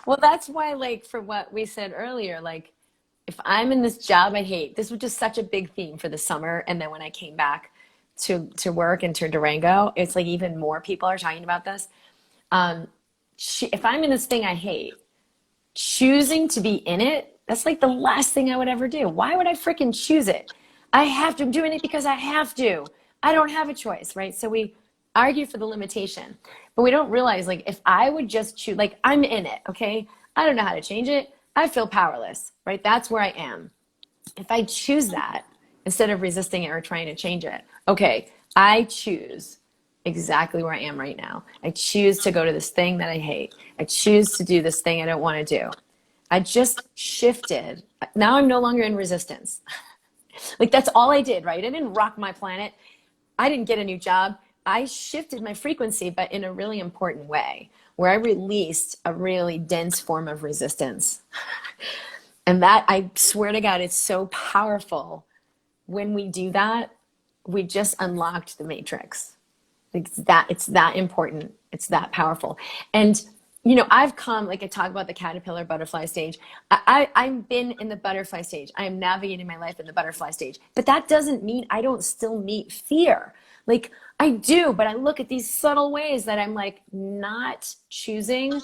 Well, that's why, like, for what we said earlier, like, if I'm in this job I hate, this was just such a big theme for the summer. And then when I came back to work and to Durango, it's like even more people are talking about this. If I'm in this thing I hate, choosing to be in it, that's like the last thing I would ever do. Why would I freaking choose it? I'm doing it because I have to. I don't have a choice, right? So we argue for the limitation, but we don't realize, like, if I would just choose, like, I'm in it, okay? I don't know how to change it. I feel powerless, right? That's where I am. If I choose that instead of resisting it or trying to change it, okay, I choose exactly where I am right now. I choose to go to this thing that I hate. I choose to do this thing I don't want to do. I just shifted. Now I'm no longer in resistance. Like that's all I did, right? I didn't rock my planet. I didn't get a new job. I shifted my frequency, but in a really important way, where I released a really dense form of resistance. And that, I swear to God, it's so powerful. When we do that, we just unlocked the matrix. It's that important. It's that powerful. And you know, I've come, like I talk about the caterpillar butterfly stage. I've been in the butterfly stage. I am navigating my life in the butterfly stage. But that doesn't mean I don't still meet fear. Like I do, but I look at these subtle ways that I'm like not choosing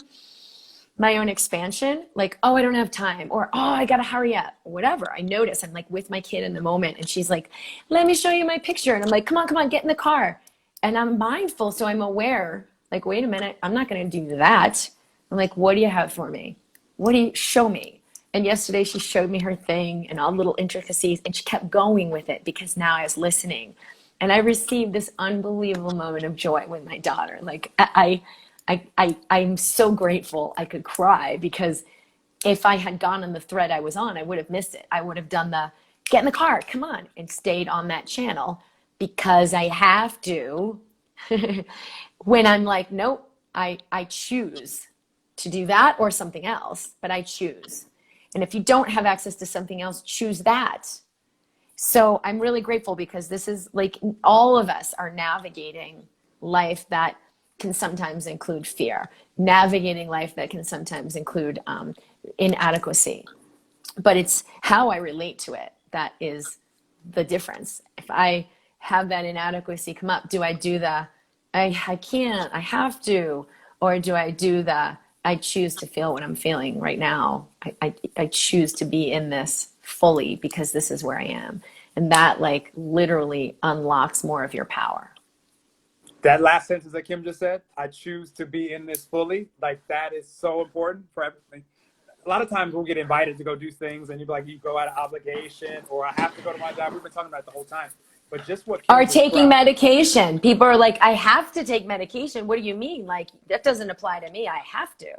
my own expansion, like, oh, I don't have time, or oh, I gotta hurry up, whatever. I notice I'm like with my kid in the moment, and she's like, let me show you my picture. And I'm like, come on, get in the car. And I'm mindful, so I'm aware, like, wait a minute, I'm not gonna do that. I'm like, what do you have for me? What do you show me? And yesterday she showed me her thing and all the little intricacies, and she kept going with it because now I was listening. And I received this unbelievable moment of joy with my daughter. Like I'm so grateful I could cry, because if I had gone on the thread I was on, I would have missed it. I would have done the get in the car, come on, and stayed on that channel, because I have to. When I'm like, nope, I choose to do that or something else, but I choose. And if you don't have access to something else, choose that. So I'm really grateful, because this is like all of us are navigating life that can sometimes include fear, navigating life that can sometimes include inadequacy. But it's how I relate to it that is the difference. If I have that inadequacy come up, do I do the, I can't, I have to, or do I do the, I choose to feel what I'm feeling right now. I choose to be in this fully because this is where I am. And that like literally unlocks more of your power. That last sentence that Kim just said, I choose to be in this fully, like that is so important for everything. A lot of times we'll get invited to go do things and you'd be like, you go out of obligation, or I have to go to my job. We've been talking about it the whole time. But just what Kim Are taking described, medication. People are like, I have to take medication. What do you mean? Like, that doesn't apply to me. I have to.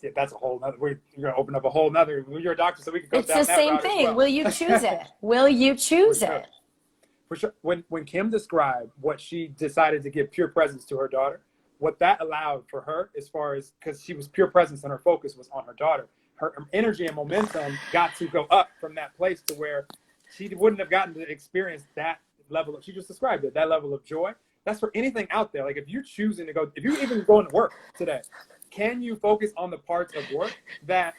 yeah, that's a whole nother, you're going to open up a whole nother, you're a doctor, so we can go It's down the that same route as thing. well. Will you choose it? Will you choose it? For sure. When Kim described what she decided to give pure presence to her daughter, what that allowed for her, as far as, because she was pure presence and her focus was on her daughter, her energy and momentum got to go up from that place to where she wouldn't have gotten to experience that level of, she just described it, that level of joy. That's for anything out there. Like if you're choosing to go, if you're even going to work today, can you focus on the parts of work that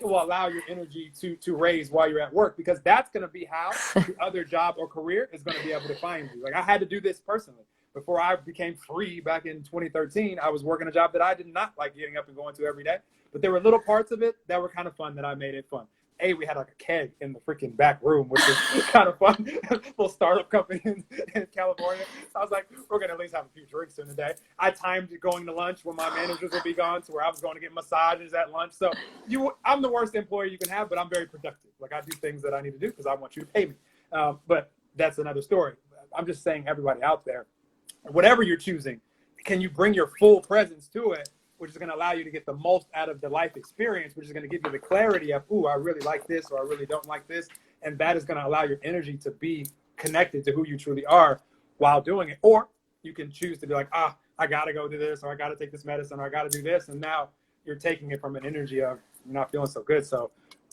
will allow your energy to raise while you're at work? Because that's going to be how the other job or career is going to be able to find you. Like I had to do this personally. Before I became free back in 2013, I was working a job that I did not like getting up and going to every day. But there were little parts of it that were kind of fun that I made it fun. We had like a keg in the freaking back room, which was kind of fun. Little startup company in California. So I was like, we're going to at least have a few drinks in the day. I timed going to lunch when my managers would be gone, to where I was going to get massages at lunch. So I'm the worst employee you can have, but I'm very productive. Like I do things that I need to do because I want you to pay me. But that's another story. I'm just saying, everybody out there, whatever you're choosing, can you bring your full presence to it, which is going to allow you to get the most out of the life experience, which is going to give you the clarity of, ooh, I really like this, or I really don't like this. And that is going to allow your energy to be connected to who you truly are while doing it. Or you can choose to be like, I got to go do this, or I got to take this medicine, or I got to do this. And now you're taking it from an energy of you're not feeling so good. So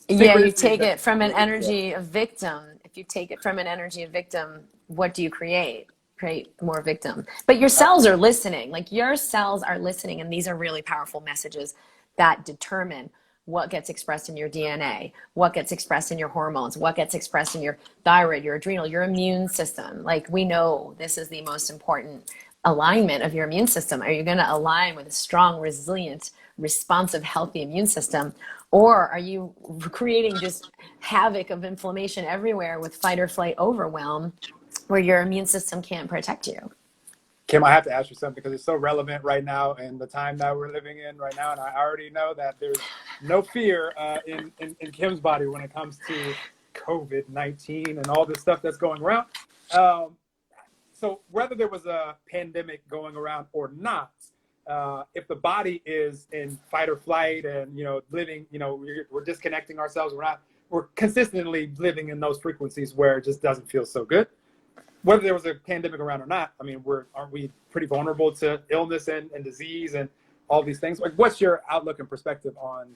yeah, you take it from an energy of victim. If you take it from an energy of victim, what do you create? Create more victim. But your cells are listening. Like your cells are listening, and these are really powerful messages that determine what gets expressed in your DNA, what gets expressed in your hormones, what gets expressed in your thyroid, your adrenal, your immune system. Like we know this is the most important alignment of your immune system. Are you going to align with a strong, resilient, responsive, healthy immune system? Or are you creating just havoc of inflammation everywhere with fight or flight overwhelm, where your immune system can't protect you? Kim, I have to ask you something because it's so relevant right now in the time that we're living in right now. And I already know that there's no fear in Kim's body when it comes to COVID-19 and all this stuff that's going around. So whether there was a pandemic going around or not, if the body is in fight or flight and, living, we're disconnecting ourselves, we're consistently living in those frequencies where it just doesn't feel so good. Whether there was a pandemic around or not, I mean, aren't we pretty vulnerable to illness and disease and all these things? Like, what's your outlook and perspective on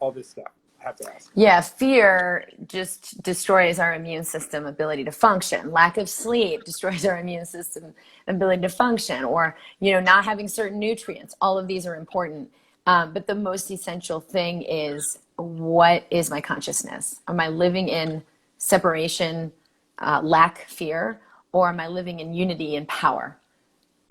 all this stuff? I have to ask. Yeah, fear just destroys our immune system ability to function. Lack of sleep destroys our immune system ability to function, or, not having certain nutrients. All of these are important. But the most essential thing is, what is my consciousness? Am I living in separation, lack, fear, or am I living in unity and power?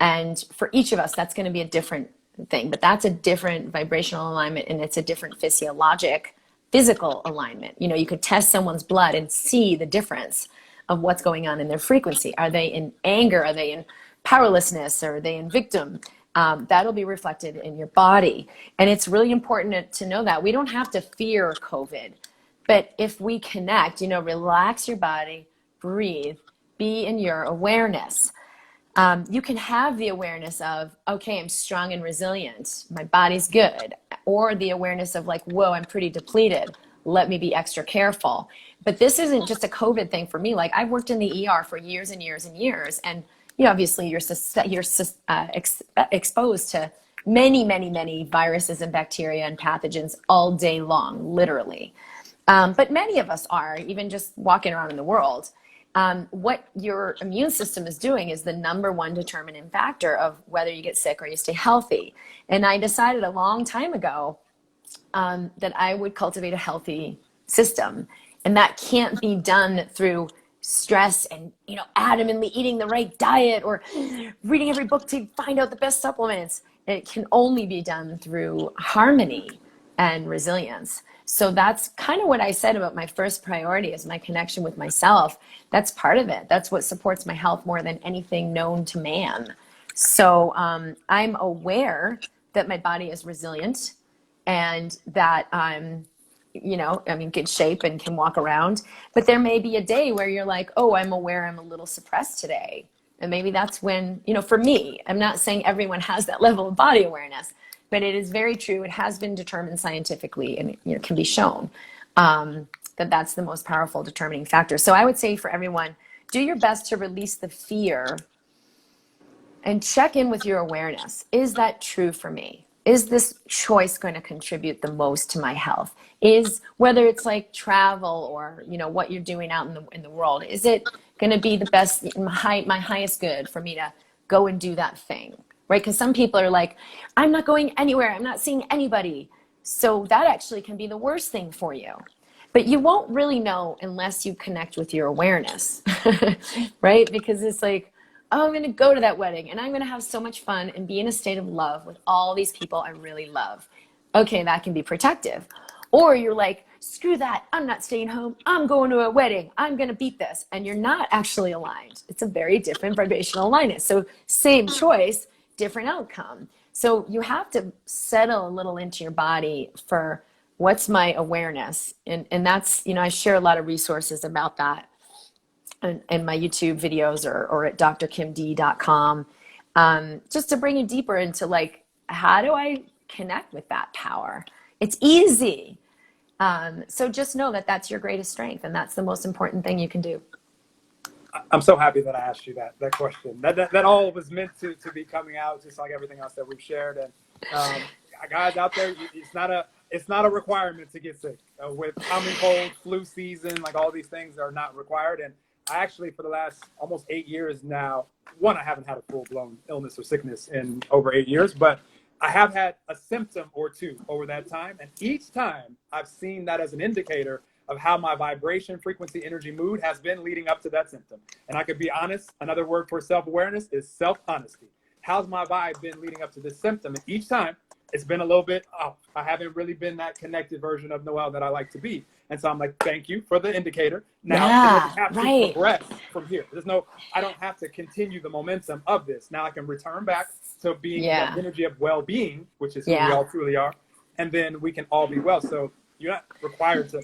And for each of us, that's going to be a different thing, but that's a different vibrational alignment, and it's a different physical alignment. You could test someone's blood and see the difference of what's going on in their frequency. Are they in anger? Are they in powerlessness? Or are they in victim? That'll be reflected in your body. And it's really important to know that we don't have to fear COVID, but if we connect, relax your body, breathe, be in your awareness. You can have the awareness of, okay, I'm strong and resilient, my body's good, or the awareness of like, whoa, I'm pretty depleted, let me be extra careful. But this isn't just a COVID thing for me. Like, I've worked in the ER for years and years and years, and obviously you're exposed to many viruses and bacteria and pathogens all day long, literally. But many of us are, even just walking around in the world. What your immune system is doing is the number one determining factor of whether you get sick or you stay healthy. And I decided a long time ago that I would cultivate a healthy system. And that can't be done through stress and, adamantly eating the right diet or reading every book to find out the best supplements. It can only be done through harmony and resilience. So that's kind of what I said about my first priority is my connection with myself. That's part of it. That's what supports my health more than anything known to man. So I'm aware that my body is resilient and that I'm, I'm in good shape and can walk around. But there may be a day where you're like, oh, I'm aware I'm a little suppressed today. And maybe that's when, for me, I'm not saying everyone has that level of body awareness, but it is very true. It has been determined scientifically, and it can be shown that that's the most powerful determining factor. So I would say for everyone, do your best to release the fear and check in with your awareness. Is that true for me? Is this choice going to contribute the most to my health? Is, whether it's like travel or, what you're doing out in the world, is it going to be the best, my highest good for me to go and do that thing? Right? Because some people are like, I'm not going anywhere. I'm not seeing anybody. So that actually can be the worst thing for you. But you won't really know unless you connect with your awareness, right? Because it's like, oh, I'm going to go to that wedding and I'm going to have so much fun and be in a state of love with all these people I really love. Okay, that can be protective. Or you're like, screw that. I'm not staying home. I'm going to a wedding. I'm going to beat this. And you're not actually aligned. It's a very different vibrational alignment. So same choice, different outcome. So you have to settle a little into your body for what's my awareness. And that's, I share a lot of resources about that in my YouTube videos or at drkimd.com, just to bring you deeper into like, how do I connect with that power? It's easy. So just know that that's your greatest strength, and that's the most important thing you can do. I'm so happy that I asked you that question. That all was meant to be coming out, just like everything else that we've shared. And guys out there, it's not a requirement to get sick. With common cold, flu season, like all these things are not required. And I actually, for the last almost 8 years now, I haven't had a full-blown illness or sickness in over 8 years, but I have had a symptom or two over that time. And each time I've seen that as an indicator of how my vibration, frequency, energy, mood has been leading up to that symptom. And I could be honest, another word for self-awareness is self-honesty. How's my vibe been leading up to this symptom? And each time it's been a little bit off. I haven't really been that connected version of Noel that I like to be. And so I'm like, thank you for the indicator. Now I have to progress from here. I don't have to continue the momentum of this. Now I can return back to being that energy of well-being, which is who we all truly are. And then we can all be well. So you're not required to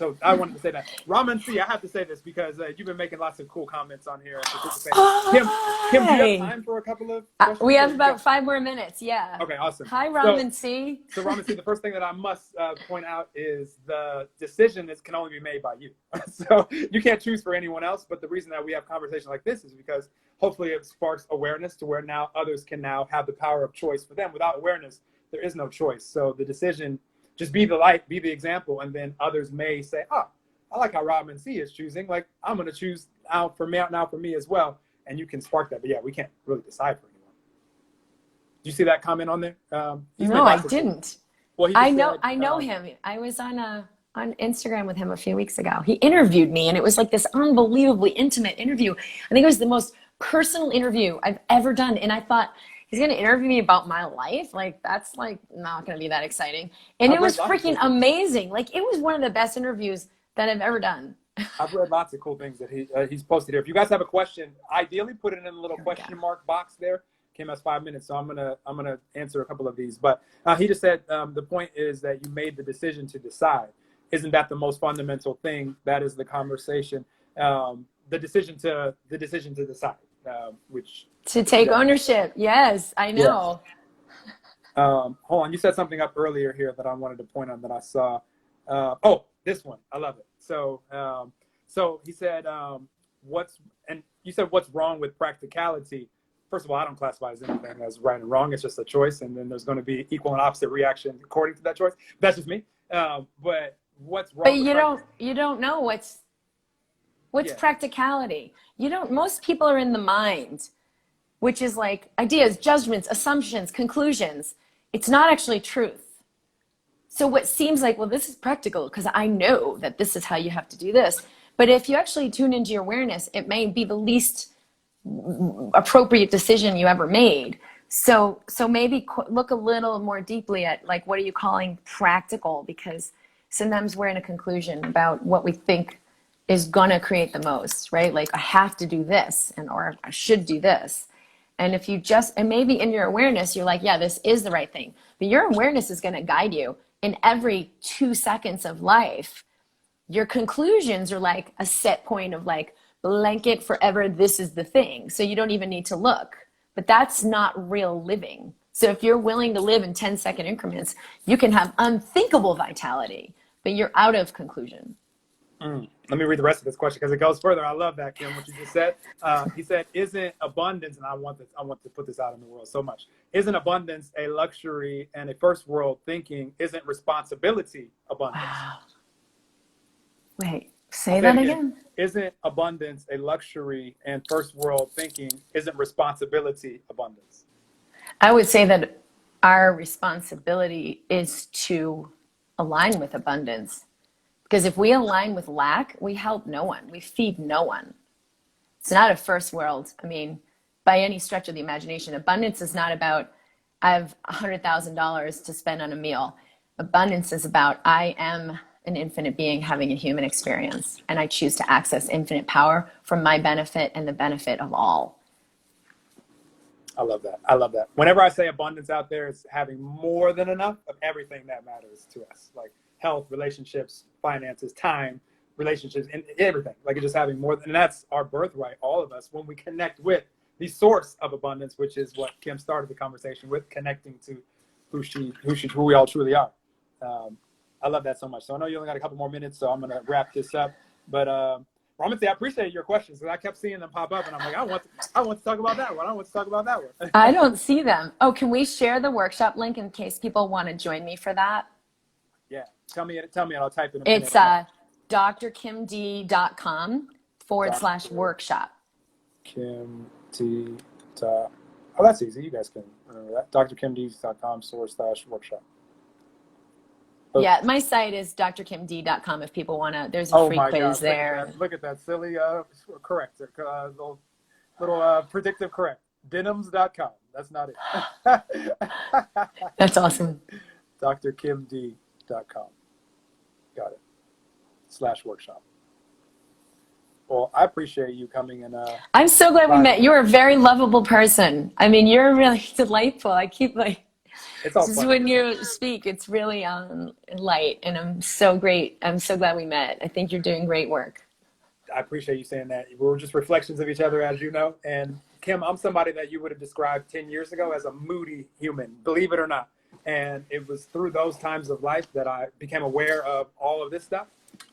So I wanted to say that. Ramen C, I have to say this because you've been making lots of cool comments on here. Kim, do you have time for a couple of questions? We have about 5 more minutes. Yeah. Okay, awesome. Hi, Ramen C. So Ramen C, the first thing that I must point out is the decision can only be made by you. So you can't choose for anyone else. But the reason that we have conversations like this is because hopefully it sparks awareness to where now others can now have the power of choice for them. Without awareness, there is no choice. So the decision, just be the light, be the example, and then others may say, oh, I like how Ramen C is choosing. Like, I'm going to choose now for me as well. And you can spark that. But yeah, we can't really decide for anyone. Do you see that comment on there? No, I didn't. Well, I know him. I was on Instagram with him a few weeks ago. He interviewed me, and it was like this unbelievably intimate interview. I think it was the most personal interview I've ever done. And I thought, he's going to interview me about my life? Like, that's like not going to be that exciting. And it was freaking amazing. Like, it was one of the best interviews that I've ever done. I've read lots of cool things that he's posted here. If you guys have a question, ideally put it in a little question mark box there. Kim has 5 minutes, so I'm gonna answer a couple of these. But he just said the point is that you made the decision to decide. Isn't that the most fundamental thing? That is the conversation. The decision to decide, which to take ownership. Yes, I know. Yeah. Hold on, you said something up earlier here that I wanted to point on that I saw. Oh, this one, I love it. So he said, you said what's wrong with practicality? First of all, I don't classify anything as right and wrong. It's just a choice, and then there's going to be equal and opposite reaction according to that choice. That's just me. But what's wrong? But you don't know what's practicality. Most people are in the mind, which is like ideas, judgments, assumptions, conclusions. It's not actually truth. So what seems like, well, this is practical because I know that this is how you have to do this. But if you actually tune into your awareness, it may be the least appropriate decision you ever made. So maybe look a little more deeply at, like, what are you calling practical? Because sometimes we're in a conclusion about what we think is gonna create the most, right? Like, I have to do this, or I should do this. And if you and maybe in your awareness, you're like, yeah, this is the right thing. But your awareness is gonna guide you in every 2 seconds of life. Your conclusions are like a set point of like, blanket forever, this is the thing. So you don't even need to look. But that's not real living. So if you're willing to live in 10-second increments, you can have unthinkable vitality, but you're out of conclusion. Let me read the rest of this question because it goes further. I love that, Kim, what you just said. He said, isn't abundance, and I want to put this out in the world so much, isn't abundance a luxury and a first world thinking? Isn't responsibility abundance? Wow. Wait, say that again. Isn't abundance a luxury and first world thinking? Isn't responsibility abundance? I would say that our responsibility is to align with abundance. Because if we align with lack, we help no one. We feed no one. It's not a first world. I mean, by any stretch of the imagination, abundance is not about, I have $100,000 to spend on a meal. Abundance is about, I am an infinite being having a human experience, and I choose to access infinite power for my benefit and the benefit of all. I love that. I love that. Whenever I say abundance out there, it's having more than enough of everything that matters to us, like health, relationships, finances, time, relationships, and everything. Like, it's just having more, and that's our birthright, all of us, when we connect with the source of abundance, which is what Kim started the conversation with, connecting to who we all truly are. I love that so much. So I know you only got a couple more minutes, so I'm going to wrap this up. But Ramen, I appreciate your questions because I kept seeing them pop up, and I'm like, I want to talk about that one. I want to talk about that one. I don't see them. Oh, can we share the workshop link in case people want to join me for that? Yeah, tell me, and I'll type it in. It's drkimd.com/workshop. Kim T. Oh, that's easy. You guys can remember that. drkimd.com/workshop. Okay. Yeah, my site is drkimd.com if people want to. There's a free quiz there. Look at that silly correct. Little predictive correct. Denims.com. That's not it. That's awesome. drkimd.com. Got it. /workshop. Well, I appreciate you coming and I'm so glad we met. You're a very lovable person. I mean, you're really delightful. I keep It's all Just fun. when you speak, it's really light, and I'm so great. I'm so glad we met. I think you're doing great work. I appreciate you saying that. We're just reflections of each other, as you know. And Kim, I'm somebody that you would have described 10 years ago as a moody human, believe it or not. And it was through those times of life that I became aware of all of this stuff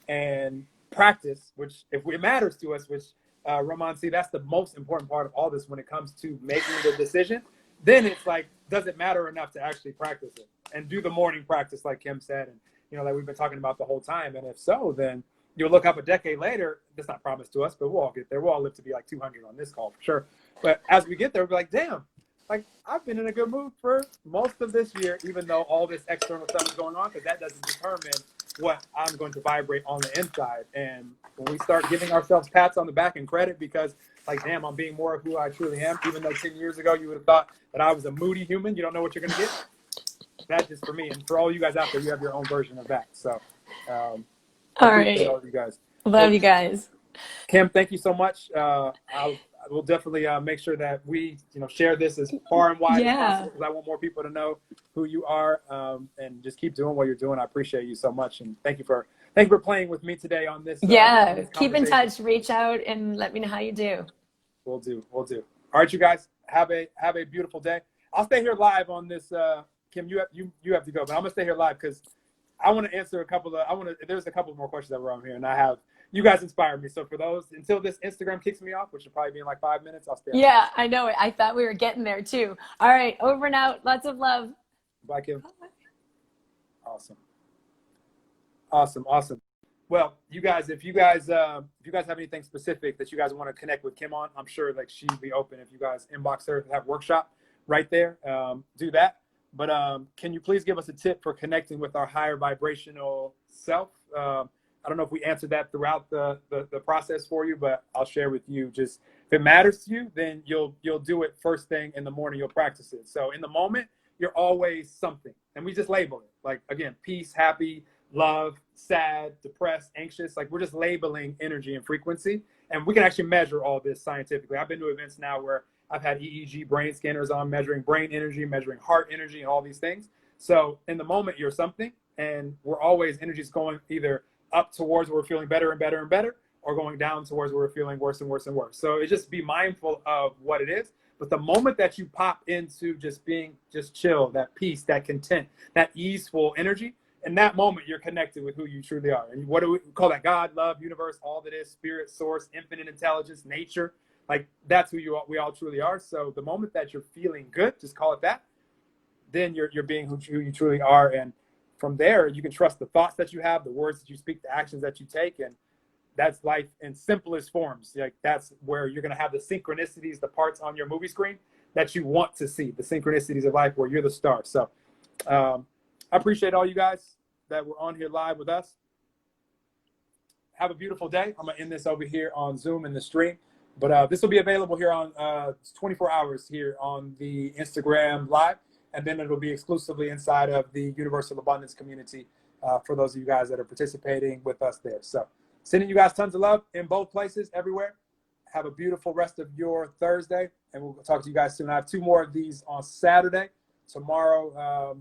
and practice, which, if it matters to us, which, Ramon, see, that's the most important part of all this when it comes to making the decision. Then it's like, does it matter enough to actually practice it and do the morning practice, like Kim said, and, like we've been talking about the whole time? And if so, then you'll look up a decade later. That's not promised to us, but we'll all get there. We'll all live to be like 200 on this call for sure. But as we get there, we'll be like, damn, like I've been in a good mood for most of this year, even though all this external stuff is going on, because that doesn't determine what I'm going to vibrate on the inside. And when we start giving ourselves pats on the back and credit because, like, damn, I'm being more of who I truly am, even though 10 years ago you would have thought that I was a moody human, you don't know what you're going to get. That's just for me. And for all you guys out there, you have your own version of that. So, All right. all of you guys. Love you guys. Kim, thank you so much. I will definitely make sure that we, share this as far and wide as possible, because I want more people to know who you are, and just keep doing what you're doing. I appreciate you so much, and thank you for playing with me today on this. This Keep in touch. Reach out and let me know how you do. We'll do. All right, you guys, have a beautiful day. I'll stay here live on this. Kim, you have to go, but I'm gonna stay here live because I want to answer there's a couple more questions that were on here, and you guys inspired me. So for those, until this Instagram kicks me off, which will probably be in like 5 minutes, I'll stay. Yeah, I know it. I thought we were getting there too. All right, over and out. Lots of love. Bye, Kim. Awesome. Well, you guys, if you guys have anything specific that you guys want to connect with Kim on, I'm sure like she'd be open. If you guys inbox her, have workshop right there, do that. But can you please give us a tip for connecting with our higher vibrational self? I don't know if we answered that throughout the process for you, but I'll share with you. Just if it matters to you, then you'll do it first thing in the morning. You'll practice it. So in the moment, you're always something, and we just label it. Like, again, peace, happy, love, sad, depressed, anxious. Like, we're just labeling energy and frequency, and we can actually measure all this scientifically. I've been to events now where I've had EEG brain scanners on, measuring brain energy, measuring heart energy, and all these things. So in the moment, you're something, and we're always, energy's going either up towards where we're feeling better and better and better, or going down towards where we're feeling worse and worse and worse. So it's just be mindful of what it is. But the moment that you pop into just being just chill, that peace, that content, that easeful energy, in that moment, you're connected with who you truly are. And what do we call that? God, love, universe, all that is, spirit, source, infinite intelligence, nature. Like, that's who we all truly are. So the moment that you're feeling good, just call it that, then you're being who you truly are. And from there, you can trust the thoughts that you have, the words that you speak, the actions that you take. And that's life in simplest forms. Like, that's where you're going to have the synchronicities, the parts on your movie screen that you want to see, the synchronicities of life where you're the star. So I appreciate all you guys that were on here live with us. Have a beautiful day. I'm going to end this over here on Zoom in the stream. But this will be available here on 24 hours here on the Instagram Live. And then it'll be exclusively inside of the Universal Abundance community for those of you guys that are participating with us there. So sending you guys tons of love in both places, everywhere. Have a beautiful rest of your Thursday. And we'll talk to you guys soon. I have 2 more of these on Saturday. Tomorrow,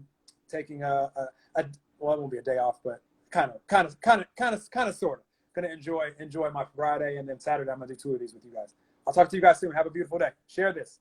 taking well, it won't be a day off, but kind of, sort of. Gonna enjoy my Friday, and then Saturday I'm gonna do 2 of these with you guys. I'll talk to you guys soon. Have a beautiful day. Share this.